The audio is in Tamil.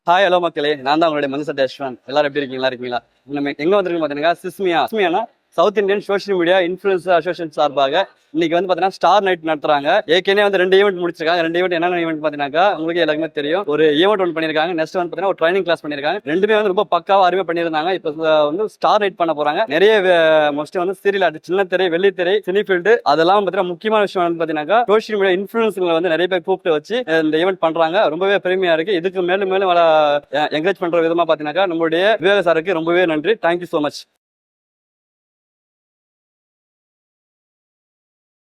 ஹாய் ஹலோ மக்களே, நான் தான் உங்களுடைய மனுஷ டேஷ்வான். எல்லாரும் எப்படி இருக்கீங்களா? நம்ம எங்க வந்திருக்கோம் பாத்தீங்கன்னா சிஸ்மியானா south Indian social media influencer association சார்பாக இன்னைக்கு வந்து பாத்தீங்கன்னா ஸ்டார் நைட் நடத்துறாங்க. ஏற்கனவே வந்து 2 ஈவெண்ட் முடிச்சிருக்காங்க. 2 ஈவெண்ட் என்னென்ன ஈவெண்ட் பாத்தீங்கன்னா உங்களுக்கு எல்லாருமே தெரியும். ஒரு ஈவெண்ட் ஒன்று பண்ணிருக்காங்க. நெக்ஸ்ட் வந்து பாத்தீங்கன்னா ஒரு ட்ரைனிங் கிளாஸ் பண்ணிருக்காங்க. ரெண்டுமே வந்து ரொம்ப பக்காவா அருமையா பண்ணிருந்தாங்க. இப்போ வந்து ஸ்டார் நைட் பண்ண போறாங்க. நிறைய மோஸ்ட்லி வந்து சீரியல் ஆர்ட், சின்ன திரை, வெள்ளித்திரை, சினிஃபீல்டு, அதெல்லாம் பாத்தீங்கன்னா முக்கியமான விஷயம் வந்து பாத்தீங்கன்னா சோஷியல் மீடியா இன்ஃபுளுசர்களை வந்து நிறைய பேர் கூப்பிட்டு வச்சு இந்த ஈவெண்ட் பண்றாங்க. ரொம்பவே பெருமையா இருக்கு. இதுக்கு மேலும் மேலும் என்கரேஜ் பண்ற விதமா பாத்தீங்கன்னா நம்மளுடைய விவேக சாருக்கு ரொம்பவே நன்றி. Thank you so much.